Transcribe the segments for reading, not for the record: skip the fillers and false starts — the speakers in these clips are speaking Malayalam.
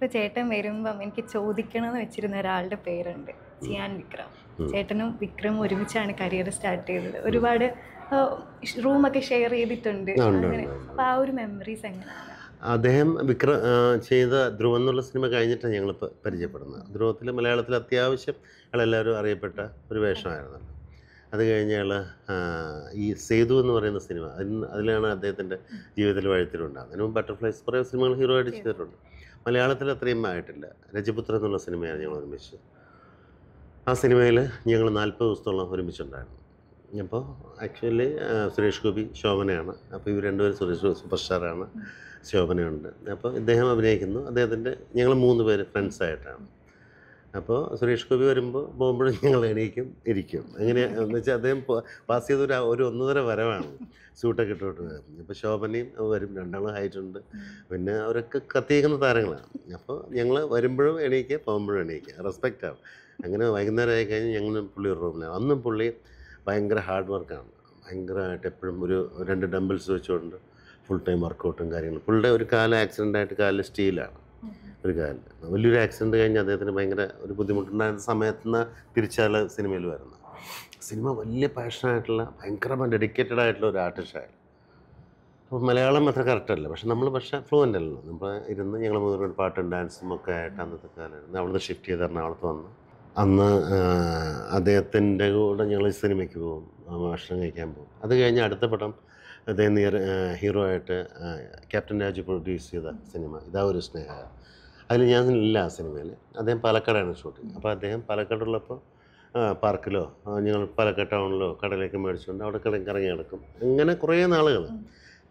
ഇപ്പൊ ചേട്ടൻ വരുമ്പം എനിക്ക് ചോദിക്കണമെന്ന് വെച്ചിരുന്ന ഒരാളുടെ പേരുണ്ട്, ചിയാൻ വിക്രം. ചേട്ടനും വിക്രമും ഒരുമിച്ചാണ് കരിയർ സ്റ്റാർട്ട് ചെയ്തത്. ഒരുപാട് റൂമൊക്കെ ഷെയർ ചെയ്തിട്ടുണ്ട്. അങ്ങനെ അപ്പൊ ആ ഒരു മെമ്മറീസ് എങ്ങനെയാണ്? അദ്ദേഹം ചെയ്ത ധ്രുവം എന്നുള്ള സിനിമ കഴിഞ്ഞിട്ടാണ് ഞങ്ങൾ പരിചയപ്പെടുന്നത്. ധ്രുവത്തിൽ മലയാളത്തിൽ അത്യാവശ്യം ഞങ്ങളെല്ലാവരും അറിയപ്പെട്ട ഒരു വേഷമായിരുന്നല്ലോ. അത് കഴിഞ്ഞ് അയാൾ ഈ സേതു എന്ന് പറയുന്ന സിനിമ, അതിലാണ് അദ്ദേഹത്തിൻ്റെ ജീവിതത്തിൽ വഴിത്തിലുണ്ടാകുന്നത്. അതിന് മുമ്പ് ബട്ടർഫ്ലൈസ് കുറേ സിനിമകൾ ഹീറോ ആയിട്ട് ചെയ്തിട്ടുണ്ട്. മലയാളത്തിൽ അത്രയും ആയിട്ടില്ല. രജപുത്ര എന്നുള്ള സിനിമയാണ് ഞങ്ങൾ ഒരുമിച്ച്. ആ സിനിമയിൽ ഞങ്ങൾ 40 ദിവസത്തോളം ഒരുമിച്ചുണ്ടായിരുന്നു. അപ്പോൾ ആക്ച്വലി സുരേഷ് ഗോപി ശോഭനയാണ്. അപ്പോൾ ഇവർ രണ്ടുപേരും സൂപ്പർ സ്റ്റാറാണ്. ശോഭനയുണ്ട്. അപ്പോൾ ഇദ്ദേഹം അഭിനയിക്കുന്നു. അദ്ദേഹത്തിൻ്റെ ഞങ്ങൾ 3 പേര് ഫ്രണ്ട്സായിട്ടാണ്. അപ്പോൾ സുരേഷ് ഗോപി പോകുമ്പോഴും ഞങ്ങൾ എണീക്കും, ഇരിക്കും. അങ്ങനെ എന്ന് വെച്ചാൽ അദ്ദേഹം പാസ് ചെയ്ത ഒരു 1.5 വരവാണ് സ്യൂട്ടൊക്കെ ഇട്ടോട്ട്. അപ്പോൾ ശോഭനയും വരും, രണ്ടാളും ഹൈറ്റുണ്ട്. പിന്നെ അവരൊക്കെ കത്തിയേക്കുന്ന താരങ്ങളാണ്. അപ്പോൾ ഞങ്ങൾ വരുമ്പോഴും എണീക്കുക, പോകുമ്പോഴും എണീക്കുക, റെസ്പെക്റ്റാണ്. അങ്ങനെ വൈകുന്നേരം ആയി കഴിഞ്ഞ് ഞങ്ങൾ പുള്ളി ഒരു റൂമിലാണ്. അന്നും പുള്ളി ഭയങ്കര ഹാർഡ് വർക്കാണ്. ഭയങ്കരമായിട്ട് എപ്പോഴും ഒരു 2 ഡംബിൾസ് വെച്ചുകൊണ്ട് ഫുൾ ടൈം വർക്കൗട്ടും കാര്യങ്ങളും. പുള്ളിയുടെ ഒരു കാല് ആക്സിഡൻ്റായിട്ട് കാലിൽ സ്റ്റീലാണ്, ഒരു കാലിൽ വലിയൊരു ആക്സിഡൻറ്റ് കഴിഞ്ഞ് അദ്ദേഹത്തിന് ഭയങ്കര ഒരു ബുദ്ധിമുട്ടുണ്ടായിരുന്ന സമയത്ത് നിന്ന് തിരിച്ചാൽ സിനിമയിൽ വരുന്നത്. സിനിമ വലിയ പാഷനായിട്ടുള്ള ഭയങ്കരമായി ഡെഡിക്കേറ്റഡ് ആയിട്ടുള്ള ഒരു ആർട്ടിസ്റ്റായിരുന്നു. അപ്പോൾ മലയാളം അത്ര കറക്റ്റല്ല, പക്ഷേ ഫ്ലുവൻ്റ് അല്ലല്ലോ. നമ്മൾ ഇരുന്ന് ഞങ്ങൾ 3 പേര് പാട്ടും ഡാൻസും ഒക്കെ ആയിട്ട് അന്നത്തെ കാലമായിരുന്നു. അവിടുന്ന് ഷിഫ്റ്റ് ചെയ്ത് എറണാകുളത്ത് വന്ന് അന്ന് അദ്ദേഹത്തിൻ്റെ കൂടെ ഞങ്ങൾ സിനിമയ്ക്ക് പോകും, ഭക്ഷണം കഴിക്കാൻ പോകും. അത് കഴിഞ്ഞ് അടുത്ത പടം അദ്ദേഹം ഹീറോ ആയിട്ട് ക്യാപ്റ്റൻ രാജു പ്രൊഡ്യൂസ് ചെയ്ത സിനിമ ഇതാ ഒരു സ്നേഹ. അതിൽ ഞാൻ ഇല്ല ആ സിനിമയിൽ. അദ്ദേഹം പാലക്കാടാണ് ഷൂട്ടിങ്. അപ്പോൾ അദ്ദേഹം പാലക്കാടുള്ളപ്പോൾ പാർക്കിലോ ഞങ്ങൾ പാലക്കാട് ടൗണിലോ കടയിലേക്ക് മേടിച്ചുകൊണ്ട് അവിടെ കറങ്ങി നടക്കും. അങ്ങനെ കുറേ നാളുകൾ.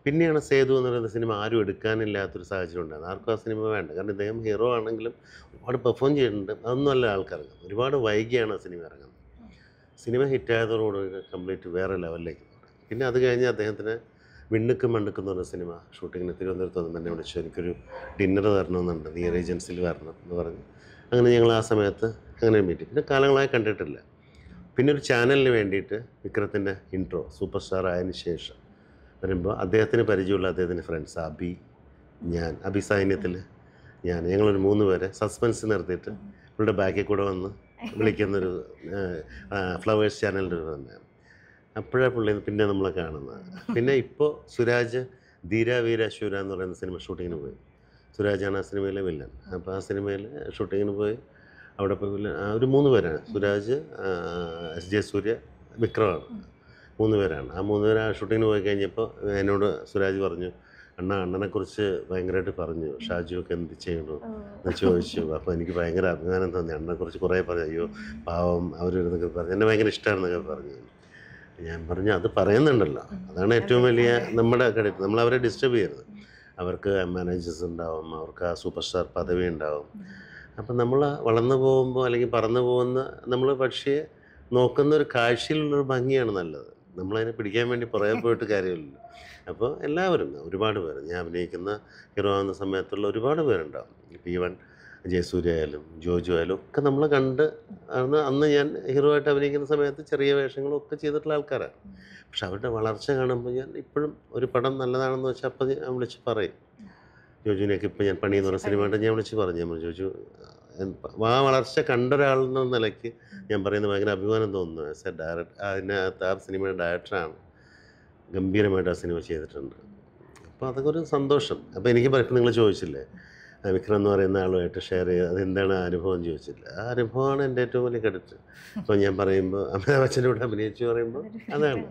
പിന്നെയാണ് സേതു എന്ന് പറയുന്ന സിനിമ ആരും എടുക്കാനില്ലാത്തൊരു സാഹചര്യം ഉണ്ടായിരുന്നു. ആർക്കും ആ സിനിമ വേണ്ട. കാരണം ഇദ്ദേഹം ഹീറോ ആണെങ്കിലും ഒരുപാട് പെർഫോം ചെയ്തിട്ടുണ്ട്. അതൊന്നും അല്ല ആൾക്കാർക്ക്. ഒരുപാട് വൈകിയാണ് ആ സിനിമ ഇറങ്ങുന്നത്. സിനിമ ഹിറ്റായതോടുകൂടി കംപ്ലീറ്റ് വേറെ ലെവലിലേക്ക്. പിന്നെ അത് കഴിഞ്ഞ് അദ്ദേഹത്തിന് വിണ്ണുക്കും മണ്ണുക്കും എന്ന് പറഞ്ഞ സിനിമ ഷൂട്ടിങ്ങിന് തിരുവനന്തപുരത്ത് വന്ന് എന്നെ വിളിച്ചു. എനിക്കൊരു ഡിന്നർ തരണമെന്നുണ്ട്, നീ ഏജൻസിയിൽ വരണം എന്ന് പറഞ്ഞ്. അങ്ങനെ ഞങ്ങൾ ആ സമയത്ത് അങ്ങനെ മീറ്റ്. പിന്നെ കാലങ്ങളായി കണ്ടിട്ടില്ല. പിന്നെ ഒരു ചാനലിന് വേണ്ടിയിട്ട് വിക്രത്തിൻ്റെ ഇൻട്രോ സൂപ്പർ സ്റ്റാർ ആയതിനു ശേഷം വരുമ്പോൾ അദ്ദേഹത്തിന് പരിചയമുള്ള അദ്ദേഹത്തിൻ്റെ ഫ്രണ്ട്സ് അബി, ഞാൻ, അബി സൈന്യത്തിൽ ഞങ്ങളൊരു 3 പേരെ സസ്പെൻസ് നിർത്തിയിട്ട് ഇവരുടെ ബാക്കിൽ കൂടെ വന്ന് വിളിക്കുന്നൊരു ഫ്ലവേഴ്സ് ചാനലിൻ്റെ ഒരു തന്നെയാണ്. അപ്പോഴാണ് പുള്ളി പിന്നെ നമ്മളെ കാണുന്നത്. പിന്നെ ഇപ്പോൾ സുരാജ് ധീര വീര ശൂര എന്ന് പറയുന്ന സിനിമ ഷൂട്ടിങ്ങിന് പോയി. സുരാജാണ് ആ സിനിമയിലെ വില്ലൻ. അപ്പോൾ ആ സിനിമയിൽ ഷൂട്ടിങ്ങിന് പോയി. അവിടെ പോയി ഒരു 3 പേരാണ്. സുരാജ്, SJ സൂര്യ, വിക്രമാണ്. 3 പേരാണ്. ആ 3 പേര് ആ ഷൂട്ടിങ്ങിന് പോയി കഴിഞ്ഞപ്പോൾ എന്നോട് സുരാജ് പറഞ്ഞു, അണ്ണനെക്കുറിച്ച് ഭയങ്കരമായിട്ട് പറഞ്ഞു, ഷാജുവൊക്കെ എന്ത് ചെയ്യണു എന്ന് ചോദിച്ചു. അപ്പോൾ എനിക്ക് ഭയങ്കര അഭിമാനം തോന്നി. അണ്ണനെക്കുറിച്ച് കുറേ പറഞ്ഞു. അയ്യോ പാവം അവരൊക്കെ പറഞ്ഞു, എന്നെ ഭയങ്കര ഇഷ്ടമാണെന്നൊക്കെ പറഞ്ഞു. ഞാൻ പറഞ്ഞു അത് പറയുന്നുണ്ടല്ലോ, അതാണ് ഏറ്റവും വലിയ നമ്മുടെ ക്രെഡിറ്റ്. നമ്മൾ അവരെ ഡിസ്റ്റർബ് ചെയ്യരുത്. അവർക്ക് മാനേജേഴ്സ് ഉണ്ടാവും, അവർക്ക് ആ സൂപ്പർ സ്റ്റാർ പദവി ഉണ്ടാവും. അപ്പം നമ്മൾ വളർന്നു പോകുമ്പോൾ അല്ലെങ്കിൽ പറന്നു പോകുന്ന നമ്മൾ പക്ഷിയെ നോക്കുന്ന ഒരു കാഴ്ചയിലുള്ളൊരു ഭംഗിയാണ് നല്ലത്. നമ്മളതിനെ പിടിക്കാൻ വേണ്ടി പുറകെ പോയിട്ട് കാര്യമില്ലല്ലോ. അപ്പോൾ എല്ലാവരും ഒരുപാട് പേര് ഞാൻ അഭിനയിക്കുന്ന ഹീറോ ആവുന്ന സമയത്തുള്ള ഒരുപാട് പേരുണ്ടാവും. ഇപ്പോൾ ഈവൻ ജയസൂര്യ ആയാലും ജോജു ആയാലും ഒക്കെ നമ്മൾ കണ്ട് അന്ന് ഞാൻ ഹീറോ ആയിട്ട് അഭിനയിക്കുന്ന സമയത്ത് ചെറിയ വേഷങ്ങളും ഒക്കെ ചെയ്തിട്ടുള്ള ആൾക്കാരാണ്. പക്ഷെ അവരുടെ വളർച്ച കാണുമ്പോൾ ഞാൻ ഇപ്പോഴും ഒരു പടം നല്ലതാണെന്ന് വെച്ചാൽ അപ്പം ഞാൻ വിളിച്ച് പറയും. ജോജുവിനെയൊക്കെ ഇപ്പോൾ ഞാൻ പണി എന്ന് പറഞ്ഞ സിനിമയായിട്ട് ഞാൻ വിളിച്ച് പറഞ്ഞു. ഞാൻ ജോജു ആ വളർച്ച കണ്ട ഒരാളെന്ന നിലയ്ക്ക് ഞാൻ പറയുന്നത് ഭയങ്കര അഭിമാനം തോന്നുന്നു. ആസ് എ ഡയറക്ടർ അതിനകത്ത് ആ സിനിമയുടെ ഡയറക്ടറാണ്. ഗംഭീരമായിട്ട് ആ സിനിമ ചെയ്തിട്ടുണ്ട്. അപ്പോൾ അതൊക്കെ ഒരു സന്തോഷം. അപ്പോൾ എനിക്ക് ഇപ്പം നിങ്ങൾ ചോദിച്ചില്ലേ വിക്രം എന്ന് പറയുന്ന ആളുമായിട്ട് ഷെയർ ചെയ്യുക, അതെന്താണ് ആ അനുഭവം ചോദിച്ചില്ല. ആ അനുഭവമാണ് എൻ്റെ ഏറ്റവും വലിയ ക്രെഡിറ്റ്. അപ്പോൾ ഞാൻ പറയുമ്പോൾ അമിതാഭ് ബച്ചൻ്റെ കൂടെ അഭിനയിച്ചു പറയുമ്പോൾ അതാണ്.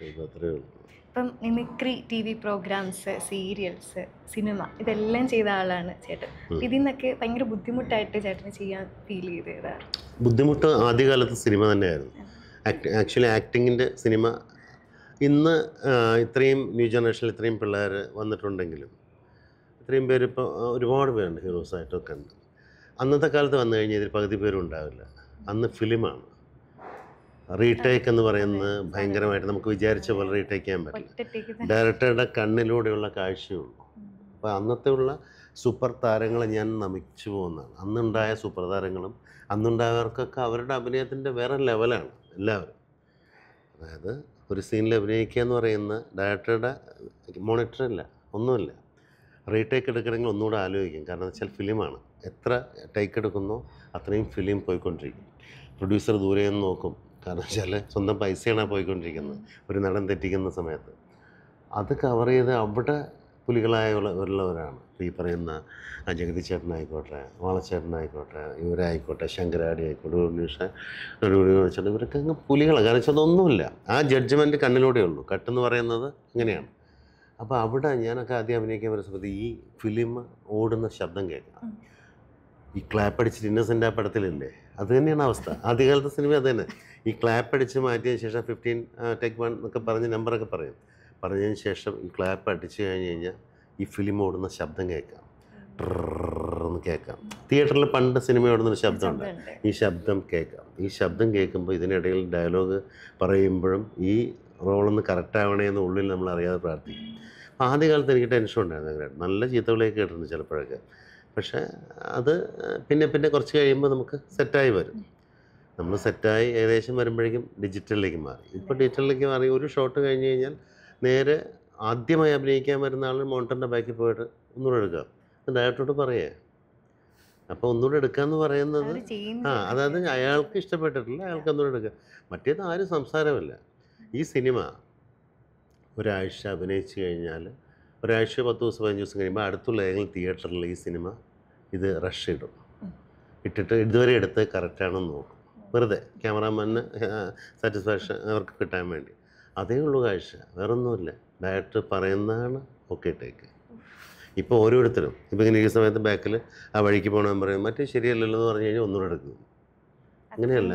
ഇപ്പോൾ അത്രയേ ഉള്ളൂ. ഇപ്പം mimicry TV programmes, serials, cinema ഇതെല്ലാം ചെയ്ത ആളാണ് ചേട്ടൻ. ഇതിൽ നിന്നൊക്കെ ഭയങ്കര ബുദ്ധിമുട്ടായിട്ട് ചേട്ടന് ചെയ്യാൻ ഫീൽ ചെയ്തതാണ്? ബുദ്ധിമുട്ട് ആദ്യകാലത്ത് സിനിമ തന്നെയായിരുന്നു. ആക്ച്വലി ആക്ടിങ്ങിൻ്റെ സിനിമ ഇന്ന് ഇത്രയും ന്യൂ ജനറേഷനിൽ ഇത്രയും പിള്ളേർ വന്നിട്ടുണ്ടെങ്കിലും ഇത്രയും പേര് ഇപ്പോൾ ഒരുപാട് പേരുണ്ട് ഹീറോസായിട്ടൊക്കെ ഉണ്ട്. അന്നത്തെ കാലത്ത് വന്നു കഴിഞ്ഞാൽ ഇതിൽ പകുതി പേരും ഉണ്ടാവില്ല. അന്ന് ഫിലിമാണ്. റീടേക്ക് എന്ന് പറയുന്നത് ഭയങ്കരമായിട്ട് നമുക്ക് വിചാരിച്ച പോലെ റീടേക്ക് ചെയ്യാൻ പറ്റില്ല. ഡയറക്ടറുടെ കണ്ണിലൂടെയുള്ള കാഴ്ചയുള്ളൂ. അപ്പോൾ അന്നത്തെ ഉള്ള സൂപ്പർ താരങ്ങളെ ഞാൻ നമിച്ചു പോകുന്നതാണ്. അന്നുണ്ടായ സൂപ്പർ താരങ്ങളും അന്നുണ്ടായവർക്കൊക്കെ അവരുടെ അഭിനയത്തിൻ്റെ വേറെ ലെവലാണ് എല്ലാവരും. അതായത് ഒരു സീനിൽ അഭിനയിക്കുക എന്ന് പറയുന്ന ഡയറക്ടറുടെ മോണിറ്ററില്ല, ഒന്നുമില്ല. റീടേക്ക് എടുക്കണമെങ്കിൽ ഒന്നുകൂടെ ആലോചിക്കും. കാരണം എന്ന് വെച്ചാൽ ഫിലിമാണ്. എത്ര ടേക്ക് എടുക്കുന്നോ അത്രയും ഫിലിം പോയിക്കൊണ്ടിരിക്കും. പ്രൊഡ്യൂസർ ദൂരെ നിന്ന് നോക്കും, കാരണം വെച്ചാൽ സ്വന്തം പൈസയാണ് പോയിക്കൊണ്ടിരിക്കുന്നത് ഒരു നടൻ തെറ്റിക്കുന്ന സമയത്ത്. അത് കവർ ചെയ്ത് അവിടെ പുലികളായുള്ളവരാണ് ഈ പറയുന്ന ജഗതി ചേട്ടനായിക്കോട്ടെ, വാളച്ചേട്ടനായിക്കോട്ടെ, ഇവരായിക്കോട്ടെ, ശങ്കരാടി ആയിക്കോട്ടെ, വെച്ചാൽ ഇവരൊക്കെ അങ്ങ് പുലികളാണ്. കാരണം വെച്ചാൽ അതൊന്നുമില്ല, ആ ജഡ്ജ്മെൻറ്റ് കണ്ണിലൂടെ ഉള്ളൂ. കട്ടെന്ന് പറയുന്നത് അങ്ങനെയാണ്. അപ്പോൾ അവിടെ ഞാനൊക്കെ ആദ്യം അഭിനയിക്കാൻ വരുന്ന സമയത്ത് ഈ ഫിലിം ഓടുന്ന ശബ്ദം കേൾക്കാം. ഈ ക്ലാപ്പ് അടിച്ചിട്ട് ഇന്നസെൻ്റ് ആ പടത്തിലില്ലേ, അത് തന്നെയാണ് അവസ്ഥ. ആദ്യകാലത്തെ സിനിമ അത് തന്നെ. ഈ ക്ലാപ്പ് അടിച്ച് മാറ്റിയതിന് ശേഷം 15 ടേക്ക് 1 എന്നൊക്കെ പറഞ്ഞ് നമ്പറൊക്കെ പറയും. പറഞ്ഞതിന് ശേഷം ഈ ക്ലാപ്പ് അടിച്ച് കഴിഞ്ഞ് കഴിഞ്ഞാൽ ഈ ഫിലിം ഓടുന്ന ശബ്ദം കേൾക്കാം, ട്രന്ന് കേൾക്കാം. തിയേറ്ററിൽ പണ്ട് സിനിമ ഓടുന്നൊരു ശബ്ദമുണ്ട്, ഈ ശബ്ദം കേൾക്കാം. ഈ ശബ്ദം കേൾക്കുമ്പോൾ ഇതിനിടയിൽ ഡയലോഗ് പറയുമ്പോഴും ഈ റോളൊന്ന് കറക്റ്റ് ആവണേ എന്ന് ഉള്ളിൽ നമ്മൾ അറിയാതെ പ്രാർത്ഥിക്കും. അപ്പോൾ ആദ്യകാലത്ത് എനിക്ക് ടെൻഷൻ ഉണ്ടായിരുന്നു, അങ്ങനെ നല്ല ചീത്തകളൊക്കെ കേട്ടിട്ടുണ്ട് ചിലപ്പോഴൊക്കെ. പക്ഷേ അത് പിന്നെ പിന്നെ കുറച്ച് കഴിയുമ്പോൾ നമുക്ക് സെറ്റായി വരും. നമ്മൾ സെറ്റായി ഏകദേശം വരുമ്പോഴേക്കും ഡിജിറ്റലിലേക്ക് മാറി. ഇപ്പോൾ ഡിജിറ്റലിലേക്ക് മാറി ഒരു ഷോട്ട് കഴിഞ്ഞ് കഴിഞ്ഞാൽ നേരെ ആദ്യമായി അഭിനയിക്കാൻ വരുന്ന ആൾ മോണിറ്ററിൻ്റെ ബാക്കിൽ പോയിട്ട് ഒന്നുകൂടെ എടുക്കാം, ഡയറക്ടറോട് പറയേ. അപ്പോൾ ഒന്നുകൂടെ എടുക്കാമെന്ന് പറയുന്നത് അതായത് അയാൾക്ക് ഇഷ്ടപ്പെട്ടിട്ടില്ല, അയാൾക്ക് ഒന്നുകൂടെ എടുക്കുക. മറ്റേത് ആരും സംസാരമില്ല. ഈ സിനിമ ഒരാഴ്ച അഭിനയിച്ച് കഴിഞ്ഞാൽ ഒരാഴ്ച 10 ദിവസം 15 ദിവസം കഴിയുമ്പോൾ അടുത്തുള്ള ഏതെങ്കിലും തിയേറ്ററിൽ ഈ സിനിമ ഇത് റഷ് ഇടും. ഇട്ടിട്ട് ഇതുവരെ എടുത്ത് കറക്റ്റാണെന്ന് നോക്കും, വെറുതെ ക്യാമറാമാന് സാറ്റിസ്ഫാക്ഷൻ അവർക്ക് കിട്ടാൻ വേണ്ടി. അതേ ഉള്ളൂ കാഴ്ച, വേറൊന്നുമില്ല. ഡയറക്ടർ പറയുന്നതാണ് ഓക്കെ ടേക്ക്. ഇപ്പോൾ ഓരോരുത്തരും ഇപ്പോൾ ഇങ്ങനെ ഈ സമയത്ത് ബാക്കിൽ ആ വഴിക്ക് പോകണമെന്ന് പറയും, മറ്റേ ശരിയല്ലല്ലോ എന്ന് പറഞ്ഞു കഴിഞ്ഞാൽ ഒന്നുകൂടെ എടുക്കും. അങ്ങനെയല്ല.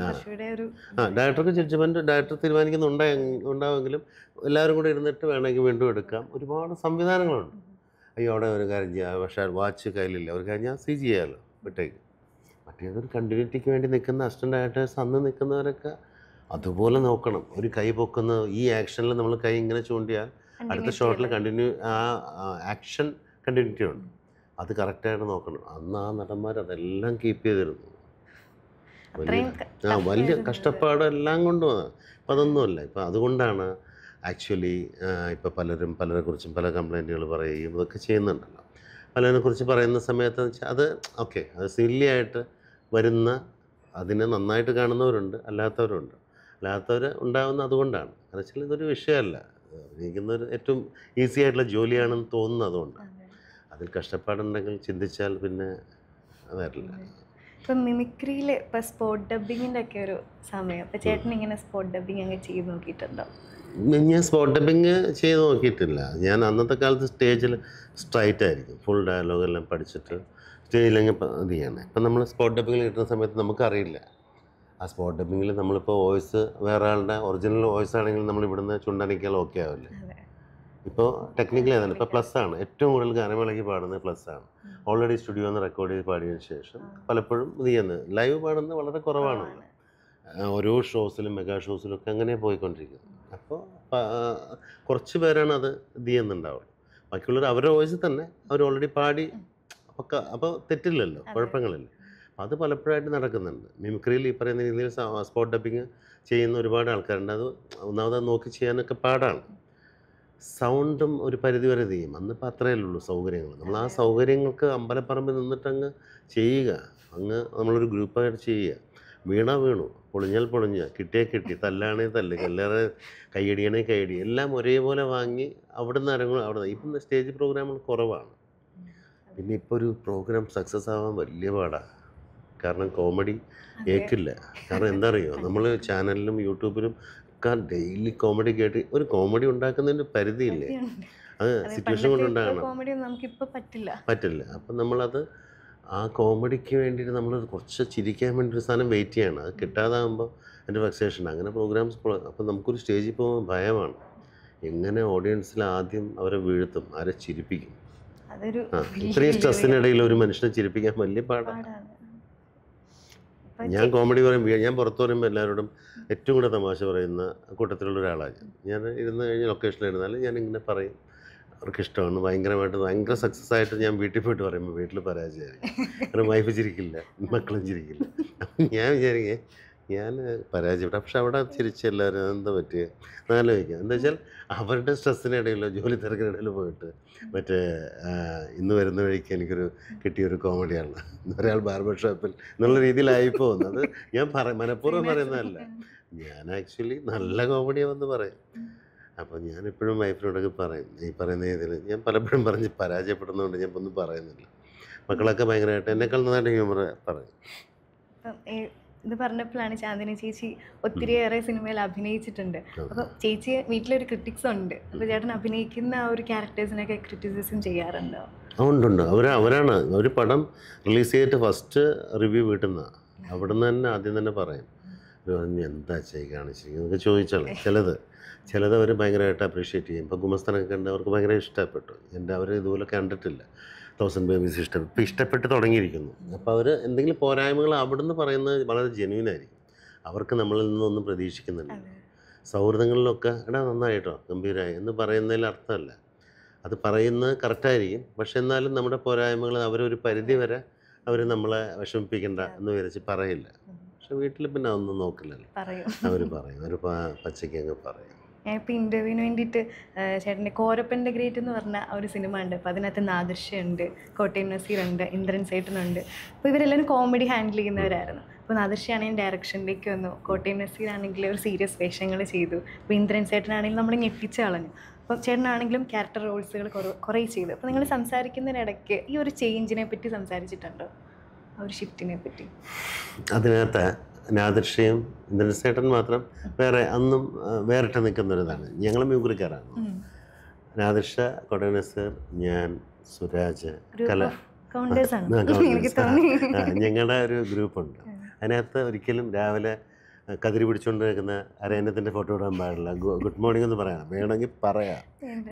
ഡയറക്ടർക്ക് ജഡ്ജ്മെൻറ്റ് ഡയറക്ടർ തീരുമാനിക്കുന്നുണ്ടാവുമെങ്കിലും എല്ലാവരും കൂടെ ഇരുന്നിട്ട് വേണമെങ്കിൽ വീണ്ടും എടുക്കാം. ഒരുപാട് സംവിധാനങ്ങളുണ്ട്. അയ്യോ അവിടെ ഒരു കാര്യം ചെയ്യാം, പക്ഷേ വാച്ച് കയ്യിലില്ല, ഒരു കാര്യം ഞാൻ CG ചെയ്യാമല്ലോ, വിട്ടേക്ക്. മറ്റേതൊരു കണ്ടിന്യൂറ്റിക്ക് വേണ്ടി നിൽക്കുന്ന അസിസ്റ്റൻ്റ് ഡയറക്ടേഴ്സ് അന്ന് നിൽക്കുന്നവരൊക്കെ അതുപോലെ നോക്കണം. ഒരു കൈ പൊക്കുന്ന ഈ ആക്ഷനിൽ നമ്മൾ കൈ ഇങ്ങനെ ചൂണ്ടിയാൽ അടുത്ത ഷോട്ടിൽ കണ്ടിന്യൂ ആ ആക്ഷൻ കണ്ടിന്യൂറ്റി ഉണ്ട്, അത് കറക്റ്റായിട്ട് നോക്കണം. അന്ന് ആ നടന്മാർ അതെല്ലാം കീപ്പ് ചെയ്തിരുന്നു. വലിയ കഷ്ടപ്പാടെല്ലാം കൊണ്ടുവന്നത്. ഇപ്പം അതൊന്നുമല്ല. ഇപ്പം അതുകൊണ്ടാണ് ആക്ച്വലി ഇപ്പോൾ പലരെക്കുറിച്ചും പല കംപ്ലൈൻറ്റുകൾ പറയുകയും ഇതൊക്കെ ചെയ്യുന്നുണ്ടല്ലോ. പലതിനെക്കുറിച്ച് പറയുന്ന സമയത്ത് വെച്ചാൽ അത് ഓക്കെ, അത് സില്ലി ആയിട്ട് വരുന്ന, അതിനെ നന്നായിട്ട് കാണുന്നവരുണ്ട്, അല്ലാത്തവരുണ്ട്. അല്ലാത്തവർ ഉണ്ടാകുന്ന അതുകൊണ്ടാണ്. കാരണം വെച്ചാൽ ഇതൊരു വിഷയമല്ല, അഭിനയിക്കുന്നൊരു ഏറ്റവും ഈസി ആയിട്ടുള്ള ജോലിയാണെന്ന് തോന്നുന്നത് അതുകൊണ്ടാണ്. അതിൽ കഷ്ടപ്പാടുണ്ടെങ്കിൽ ചിന്തിച്ചാൽ പിന്നെ വരില്ല. ഇപ്പം മിമിക്രിയിൽ ഇപ്പം സ്പോട്ട് ഡബിങ്ങിൻ്റെ ഒക്കെ ഒരു സമയം, അപ്പം ചേട്ടൻ ഇങ്ങനെ സ്പോട്ട് ഡബിങ് അങ്ങ് ചെയ്ത് നോക്കിയിട്ടുണ്ടോ? ഞാൻ സ്പോട്ട് ഡബിങ് ചെയ്ത് നോക്കിയിട്ടില്ല. ഞാൻ അന്നത്തെ കാലത്ത് സ്റ്റേജിൽ സ്ട്രൈറ്റ് ആയിരിക്കും, ഫുൾ ഡയലോഗെല്ലാം പഠിച്ചിട്ട് സ്റ്റേജിലെങ്കിൽ ഇത് ചെയ്യണേ. ഇപ്പം നമ്മൾ സ്പോട്ട് ഡബിങ്ങിൽ കിട്ടുന്ന സമയത്ത് നമുക്കറിയില്ല. ആ സ്പോട്ട് ഡബിങ്ങിൽ നമ്മളിപ്പോൾ വോയിസ് വേറെ ആളുടെ ഒറിജിനൽ വോയിസ് ആണെങ്കിൽ നമ്മൾ ഇവിടുന്ന് ചുണ്ടനിക്കാൽ ഓക്കെ ആവില്ലേ. ഇപ്പോൾ ടെക്നിക്കലി അതാണ്. ഇപ്പോൾ പ്ലസ്സാണ് ഏറ്റവും കൂടുതൽ ഗാനമേളയ്ക്ക് പാടുന്നത്, പ്ലസ്സാണ്. ഓൾറെഡി സ്റ്റുഡിയോ ഒന്ന് റെക്കോർഡ് ചെയ്ത് പാടിയതിന് ശേഷം പലപ്പോഴും ഇത് ചെയ്യുന്നത് ലൈവ് പാടുന്നത് വളരെ കുറവാണ്. ഓരോ ഷോസിലും മെഗാ ഷോസിലും ഒക്കെ അങ്ങനെ പോയിക്കൊണ്ടിരിക്കുന്നത്. അപ്പോൾ കുറച്ച് പേരാണ് അത് ഇത് ചെയ്യുന്നുണ്ടാവുള്ളൂ. ബാക്കിയുള്ളവർ അവരുടെ വോയിസ് തന്നെ അവർ ഓൾറെഡി പാടി, അപ്പോൾ തെറ്റില്ലല്ലോ, കുഴപ്പങ്ങളില്ല. അത് പലപ്പോഴായിട്ട് നടക്കുന്നുണ്ട്. മിമിക്രിയിൽ ഈ പറയുന്ന രീതിയിൽ സ്പോട്ട് ഡബിങ് ചെയ്യുന്ന ഒരുപാട് ആൾക്കാരുണ്ട്. അത് ഒന്നാമത് നോക്കി ചെയ്യാനൊക്കെ പാടാണ്. സൗണ്ടും ഒരു പരിധി വരെ ചെയ്യും. അന്നിപ്പോൾ അത്രയേ ഉള്ളൂ സൗകര്യങ്ങൾ. നമ്മൾ ആ സൗകര്യങ്ങൾക്ക് അമ്പലപ്പറമ്പിൽ നിന്നിട്ടങ്ങ് ചെയ്യുക, അങ്ങ് നമ്മളൊരു ഗ്രൂപ്പായിട്ട് ചെയ്യുക. വീണു, പൊളിഞ്ഞാൽ പൊളിഞ്ഞ, കിട്ടിയാൽ കിട്ടി, തല്ലാണേ തല്ല്, കല്ലേറെ കൈയടിയാണേ കൈയടി, എല്ലാം ഒരേപോലെ വാങ്ങി അവിടുന്ന് അരങ്ങും. അവിടെ ഇപ്പം സ്റ്റേജ് പ്രോഗ്രാമുകൾ കുറവാണ്. പിന്നെ ഇപ്പോൾ ഒരു പ്രോഗ്രാം സക്സസ് ആവാൻ വലിയ പാടാണ്. കാരണം കോമഡി ഏക്കില്ല. കാരണം എന്താ അറിയുമോ, നമ്മൾ ചാനലിലും യൂട്യൂബിലും ഒക്കെ ഡെയിലി കോമഡി കേട്ട് ഒരു കോമഡി ഉണ്ടാക്കുന്നതിന് പരിധിയില്ലേ. അത് സിറ്റുവേഷൻ കൊണ്ടുണ്ടാകണം, പറ്റില്ല. അപ്പം നമ്മളത് ആ കോമഡിക്ക് വേണ്ടിയിട്ട് നമ്മൾ കുറച്ച് ചിരിക്കാൻ വേണ്ടി ഒരു സാധനം വെയിറ്റ് ചെയ്യണം. അത് കിട്ടാതാകുമ്പോൾ അതിൻ്റെ വെക്സേഷൻ. അങ്ങനെ പ്രോഗ്രാംസ്. അപ്പം നമുക്കൊരു സ്റ്റേജിൽ പോകുമ്പോൾ ഭയമാണ്, എങ്ങനെ ഓഡിയൻസിൽ ആദ്യം അവരെ വീഴ്ത്തും, ആരെ ചിരിപ്പിക്കും. ഇത്രയും സ്ട്രെസ്സിനിടയിൽ ഒരു മനുഷ്യനെ ചിരിപ്പിക്കാൻ വലിയ പാടാണ്. ഞാൻ കോമഡി പറയുമ്പോൾ, ഞാൻ പുറത്ത് പറയുമ്പോൾ എല്ലാവരോടും ഏറ്റവും കൂടുതൽ തമാശ പറയുന്ന കൂട്ടത്തിലുള്ള ഒരാളാണ് ഞാൻ. ഇരുന്ന് കഴിഞ്ഞ് ലൊക്കേഷനിലിരുന്നാലും ഞാൻ ഇങ്ങനെ പറയും, അവർക്ക് ഇഷ്ടമാണ് ഭയങ്കര സക്സസ് ആയിട്ട് ഞാൻ വീട്ടിൽ പോയിട്ട് പറയുമ്പോൾ വീട്ടിൽ പരാജയമായിരിക്കും. കാരണം വൈഫ് ചിരിക്കില്ല, മക്കളും ചിരിക്കില്ല. ഞാൻ വിചാരിക്കേ ഞാൻ പരാജയപ്പെട്ടു. പക്ഷെ അവിടെ ചിരിച്ച് എല്ലാവരും എന്താ പറ്റിയ ആലോചിക്കുക. എന്താ വെച്ചാൽ അവരുടെ സ്ട്രെസ്സിനിടയിലോ ജോലി തിരക്കിനിടയിൽ പോയിട്ട് മറ്റേ ഇന്ന് വരുന്ന വഴിക്ക് എനിക്കൊരു കിട്ടിയൊരു കോമഡിയാണ്, ഒരാൾ ബാർബർ ഷോപ്പിൽ എന്നുള്ള രീതിയിലായി പോകുന്നത്. ഞാൻ മനഃപൂർവ്വം പറയുന്നതല്ല, ഞാൻ ആക്ച്വലി നല്ല കോമഡിയാണെന്ന് പറയും. അപ്പോൾ ഞാനെപ്പോഴും വൈഫിനോടൊക്കെ പറയും, ഈ പറയുന്ന രീതിയിൽ ഞാൻ പലപ്പോഴും പറഞ്ഞ് പരാജയപ്പെടുന്നതുകൊണ്ട് ഞാൻ ഒന്നും പറയുന്നില്ല. മക്കളൊക്കെ ഭയങ്കരമായിട്ട് എന്നെക്കാൾ നന്നായിട്ട് ഹ്യൂമർ പറയും. ഇത് പറഞ്ഞപ്പോഴാണ് ചാന്ദിനി ചേച്ചി ഒത്തിരിയേറെ സിനിമയിൽ അഭിനയിച്ചിട്ടുണ്ട്. അപ്പോൾ ചേച്ചി വീട്ടിലൊരു ക്രിറ്റിക്സ് ഉണ്ട്. അപ്പോൾ ചേട്ടൻ അഭിനയിക്കുന്ന ആ ഒരു ക്യാരക്ടേഴ്സിനൊക്കെ ക്രിറ്റിസിസം ചെയ്യാറുണ്ടോ? ഉണ്ടുണ്ട്. അവരാണ് ഒരു പടം റിലീസ് ചെയ്തിട്ട് ഫസ്റ്റ് റിവ്യൂ വീട്ടിൽ നിന്നാണ്. അവിടെ നിന്ന് തന്നെ ആദ്യം തന്നെ പറയും, എന്താ കാണിച്ചിരിക്കുന്നത് എന്നൊക്കെ ചോദിച്ചാൽ ചിലത് അവർ ഭയങ്കരമായിട്ട് അപ്രീഷിയേറ്റ് ചെയ്യും. ഇപ്പോൾ ഗുമസ്തനൊക്കെ കണ്ട് അവർക്ക് ഭയങ്കര ഇഷ്ടപ്പെട്ടു. അവർ ഇതുപോലെ കണ്ടിട്ടില്ല. 1000 ബേബീസ് ഇപ്പോൾ ഇഷ്ടപ്പെട്ട് തുടങ്ങിയിരിക്കുന്നു. അപ്പോൾ അവർ എന്തെങ്കിലും പോരായ്മകൾ അവിടുന്ന് പറയുന്നത് വളരെ ജെന്യൂനായിരിക്കും. അവർക്ക് നമ്മളിൽ നിന്നൊന്നും പ്രതീക്ഷിക്കുന്നില്ല. സൗഹൃദങ്ങളിലൊക്കെ നന്നായിട്ടോ ഗംഭീരമായി എന്ന് പറയുന്നതിൽ അർത്ഥമല്ല. അത് പറയുന്നത് കറക്റ്റായിരിക്കും. പക്ഷെ എന്നാലും നമ്മുടെ പോരായ്മകൾ അവരൊരു പരിധി വരെ അവർ നമ്മളെ വിഷമിപ്പിക്കേണ്ട എന്ന് വിചാരിച്ച് പറയില്ല. പക്ഷെ വീട്ടിൽ പിന്നെ ഒന്നും നോക്കില്ലല്ലോ, അവർ പറയും, അവർ പച്ചയ്ക്ക് അങ്ങ് പറയും. ഞാൻ ഇപ്പോൾ ഇൻ്റർവ്യൂവിന് വേണ്ടിയിട്ട് ചേട്ടൻ്റെ കോരപ്പൻ്റെ ഗ്രേറ്റ് എന്ന് പറഞ്ഞ ഒരു സിനിമ ഉണ്ട്. അപ്പോൾ അതിനകത്ത് നാദിർഷയുണ്ട്, കോട്ടയം നസീറുണ്ട്, ഇന്ദ്രൻ സേട്ടനുണ്ട്. അപ്പോൾ ഇവരെല്ലാവരും കോമഡി ഹാൻഡിൽ ചെയ്യുന്നവരായിരുന്നു. അപ്പോൾ നാദിർഷയാണെങ്കിൽ ഡയറക്ഷനിലേക്ക് വന്നു, കോട്ടയം നസീറാണെങ്കിൽ ഒരു സീരിയസ് വേഷങ്ങൾ ചെയ്തു, അപ്പോൾ ഇന്ദ്രൻ സേട്ടനാണെങ്കിൽ നമ്മൾ ഞെട്ടിച്ച് കളഞ്ഞു. അപ്പോൾ ചേട്ടനാണെങ്കിലും ക്യാരക്ടർ റോൾസുകൾ കുറേ ചെയ്തു. അപ്പോൾ നിങ്ങൾ സംസാരിക്കുന്നതിനിടയ്ക്ക് ഈ ഒരു ചേഞ്ചിനെ പറ്റി സംസാരിച്ചിട്ടുണ്ടോ, ആ ഒരു ഷിഫ്റ്റിനെ പറ്റി? അതിനകത്ത് നാദിർഷയും ഇന്ദ്രൻസേട്ടൻ മാത്രം അന്നും വേറിട്ട് നിൽക്കുന്നൊരിതാണ്. ഞങ്ങൾ മ്യൂഗ്രിക്കാരാണ്. നാദിർഷ, കോട്ടയം നസീർ, ഞാൻ, സുരാജ്, ഞങ്ങളുടെ ഒരു ഗ്രൂപ്പുണ്ട്. അതിനകത്ത് ഒരിക്കലും രാവിലെ കതിരി പിടിച്ചുകൊണ്ട് നിൽക്കുന്ന അരയന്നത്തിൻ്റെ ഫോട്ടോ ഇടാൻ പാടില്ല. ഗുഡ് മോർണിംഗ് എന്ന് പറയാം, വേണമെങ്കിൽ പറയാം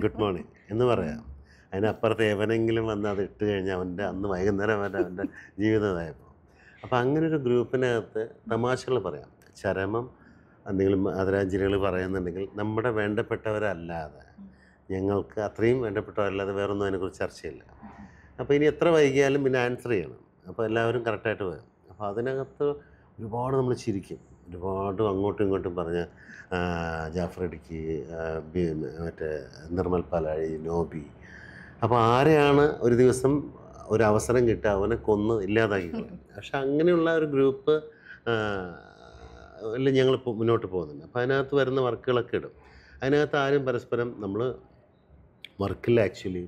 ഗുഡ് മോർണിംഗ് എന്ന് പറയാം. അതിനപ്പുറത്ത് എവനെങ്കിലും വന്ന് അത് ഇട്ട് കഴിഞ്ഞാൽ അവൻ്റെ അന്ന് വൈകുന്നേരം വരെ അവൻ്റെ ജീവിതമായപ്പോൾ. അപ്പോൾ അങ്ങനൊരു ഗ്രൂപ്പിനകത്ത് തമാശകൾ പറയാം, ചരമം എന്തെങ്കിലും ആദരാഞ്ജലികൾ പറയുന്നുണ്ടെങ്കിൽ നമ്മുടെ വേണ്ടപ്പെട്ടവരല്ലാതെ, ഞങ്ങൾക്ക് അത്രയും വേണ്ടപ്പെട്ടവരല്ലാതെ വേറൊന്നും അതിനെക്കുറിച്ച് ചർച്ചയില്ല. അപ്പോൾ ഇനി എത്ര വൈകിയാലും പിന്നെ ആൻസർ ചെയ്യണം. അപ്പോൾ എല്ലാവരും കറക്റ്റായിട്ട് വരും. അപ്പോൾ അതിനകത്ത് ഒരുപാട് നമ്മൾ ചിരിക്കും, ഒരുപാട് അങ്ങോട്ടും ഇങ്ങോട്ടും പറഞ്ഞ ജാഫർ ഇടുക്കി, മറ്റേ നിർമ്മൽ പാലാഴി, നോബി. അപ്പോൾ ആരെയാണ് ഒരു ദിവസം ഒരു അവസരം കിട്ടുക അവനെ കൊന്ന് ഇല്ലാതാക്കിക്കളയും. പക്ഷെ അങ്ങനെയുള്ള ഒരു ഗ്രൂപ്പ് അല്ല ഞങ്ങൾ മുന്നോട്ട് പോകുന്നുണ്ട്. അപ്പോൾ അതിനകത്ത് വരുന്ന വർക്കുകളൊക്കെ ഇടും. അതിനകത്ത് ആരും പരസ്പരം നമ്മൾ വർക്കില്ല. ആക്ച്വലി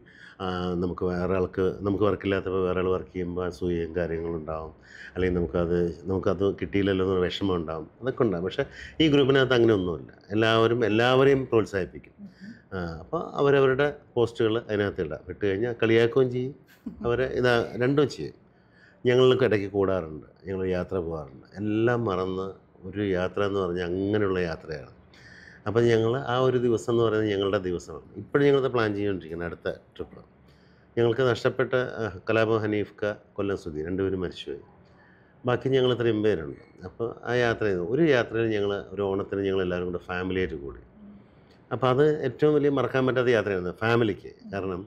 നമുക്ക് വർക്കില്ലാത്തപ്പോൾ വേറെ ആൾ വർക്ക് ചെയ്യുമ്പോൾ അസൂയയും കാര്യങ്ങളുണ്ടാവും, അല്ലെങ്കിൽ നമുക്കത് കിട്ടിയില്ലല്ലോ എന്നൊരു വിഷമം ഉണ്ടാവും, അതൊക്കെ ഉണ്ടാകും. പക്ഷേ ഈ ഗ്രൂപ്പിനകത്ത് അങ്ങനെ ഒന്നുമില്ല. എല്ലാവരെയും പ്രോത്സാഹിപ്പിക്കും. അപ്പോൾ അവരവരുടെ പോസ്റ്റുകൾ അതിനകത്ത് ഇട്ട് കഴിഞ്ഞാൽ കളിയാക്കുകയും ചെയ്യും, അവരെ രണ്ടും ചെയ്യും. ഞങ്ങൾക്ക് ഇടയ്ക്ക് കൂടാറുണ്ട്, ഞങ്ങൾ യാത്ര പോകാറുണ്ട്. എല്ലാം മറന്ന് ഒരു യാത്ര എന്ന് പറഞ്ഞാൽ അങ്ങനെയുള്ള യാത്രയാണ്. അപ്പം ഞങ്ങൾ ആ ഒരു ദിവസം എന്ന് പറയുന്നത് ഞങ്ങളുടെ ദിവസമാണ്. ഇപ്പോഴും ഞങ്ങളത് പ്ലാൻ ചെയ്തുകൊണ്ടിരിക്കുന്നത് അടുത്ത ട്രിപ്പ്. ഞങ്ങൾക്ക് നഷ്ടപ്പെട്ട കലാപം ഹനീഫ്ക, കൊല്ലം സുധി, രണ്ടുപേരും മരിച്ചുപോയി. ബാക്കി ഞങ്ങൾ ഇത്രയും പേരുണ്ട്. അപ്പോൾ ആ ഒരു യാത്രയിൽ ഒരു ഓണത്തിന് ഞങ്ങളെല്ലാവരും കൂടെ ഫാമിലിയായിട്ട് കൂടി. അപ്പോൾ അത് ഏറ്റവും വലിയ മറക്കാൻ പറ്റാത്ത യാത്രയായിരുന്നു ഫാമിലിക്ക്. കാരണം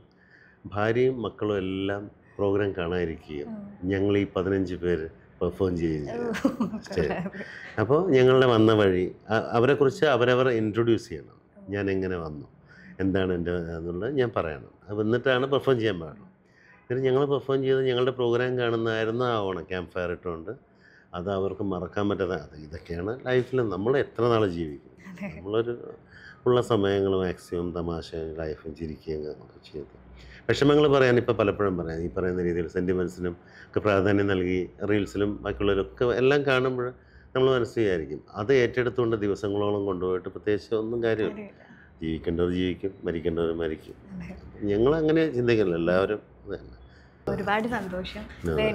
ഭാര്യയും മക്കളും എല്ലാം പ്രോഗ്രാം കാണാതിരിക്കുകയും ഞങ്ങൾ ഈ 15 പേര് പെർഫോം ചെയ്യുകയും ചെയ്തു. അപ്പോൾ ഞങ്ങളുടെ വന്ന വഴി അവരെക്കുറിച്ച് അവരവർ ഇൻട്രൊഡ്യൂസ് ചെയ്യണം. ഞാൻ എങ്ങനെ വന്നു, എന്താണ് എൻ്റെ എന്നുള്ളത് ഞാൻ പറയണം. അപ്പോൾ എന്നിട്ടാണ് പെർഫോം ചെയ്യാൻ പാടുള്ളൂ. എന്നിട്ട് ഞങ്ങൾ പെർഫോം ചെയ്ത് ഞങ്ങളുടെ പ്രോഗ്രാം കാണുന്നതായിരുന്നു ആ ഓണം. ക്യാമ്പ് ഫയർ ഇട്ടുകൊണ്ട് അത് അവർക്ക് മറക്കാൻ പറ്റാത്ത ഇതൊക്കെയാണ് ലൈഫിൽ നമ്മൾ എത്ര നാൾ ജീവിക്കും. നമ്മളൊരു ഉള്ള സമയങ്ങൾ മാക്സിമം തമാശ ലൈഫും ചിരിക്കുകയും ഒക്കെ ചെയ്ത് വിഷമങ്ങൾ പറയാൻ ഇപ്പോൾ പലപ്പോഴും പറയാം. ഈ പറയുന്ന രീതിയിൽ സെൻറ്റിമെൻസിനും ഒക്കെ പ്രാധാന്യം നൽകി റീൽസിലും ബാക്കിയുള്ളവരൊക്കെ എല്ലാം കാണുമ്പോൾ നമ്മൾ മനസ്സ് വിചാരിക്കും അത് ഏറ്റെടുത്തുകൊണ്ട് ദിവസങ്ങളോളം കൊണ്ടുപോയിട്ട് പ്രത്യേകിച്ച് ഒന്നും കാര്യമില്ല. ജീവിക്കേണ്ടവർ ജീവിക്കും, മരിക്കേണ്ടവർ മരിക്കും. ഞങ്ങളങ്ങനെ ചിന്തിക്കില്ല, എല്ലാവരും തന്നെ. ഒരുപാട് സന്തോഷം.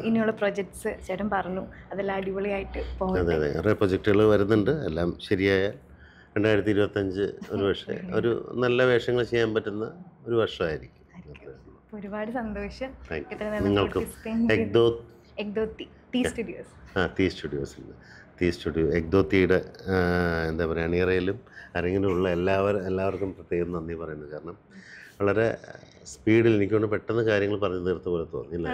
ഇനിയുള്ള പ്രൊജക്ട്സ് ചേട്ടൻ പറഞ്ഞു അതെല്ലാം അടിപൊളിയായിട്ട് പോകും. അതെ അതെ, കുറേ പ്രൊജക്റ്റുകൾ വരുന്നുണ്ട്. എല്ലാം ശരിയായാൽ 2025 ഒരു നല്ല വേഷങ്ങൾ ചെയ്യാൻ പറ്റുന്ന ഒരു വർഷമായിരിക്കും. ഒരുപാട് സന്തോഷം. നിങ്ങൾക്കും എഗ്ദോത്തിയുടെ എന്താ പറയുക, അണിയറയിലും അരങ്ങിലുള്ള എല്ലാവർക്കും പ്രത്യേകം നന്ദി പറയുന്നു. കാരണം വളരെ സ്പീഡിൽ എനിക്കൊണ്ട് പെട്ടെന്ന് കാര്യങ്ങൾ പറഞ്ഞു തീർത്ത പോലെ തോന്നിയില്ല.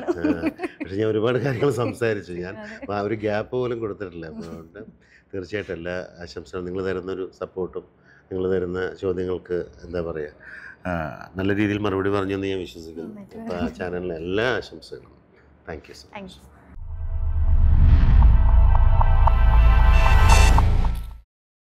പക്ഷെ ഞാൻ ഒരുപാട് കാര്യങ്ങൾ സംസാരിച്ചു. ഞാൻ ആ ഒരു ഗ്യാപ്പ് പോലും കൊടുത്തിട്ടില്ല. അപ്പോൾ അതുകൊണ്ട് തീർച്ചയായിട്ടും എല്ലാ ആശംസകളും, നിങ്ങൾ തരുന്നൊരു സപ്പോർട്ടും നിങ്ങൾ തരുന്ന ചോദ്യങ്ങൾക്ക് എന്താ പറയുക, നല്ല രീതിയിൽ മറുപടി പറഞ്ഞു എന്ന് ഞാൻ വിശ്വസിക്കുന്നു. അപ്പോൾ ആ ചാനലിലെ എല്ലാ ആശംസകളും. Thank you so much.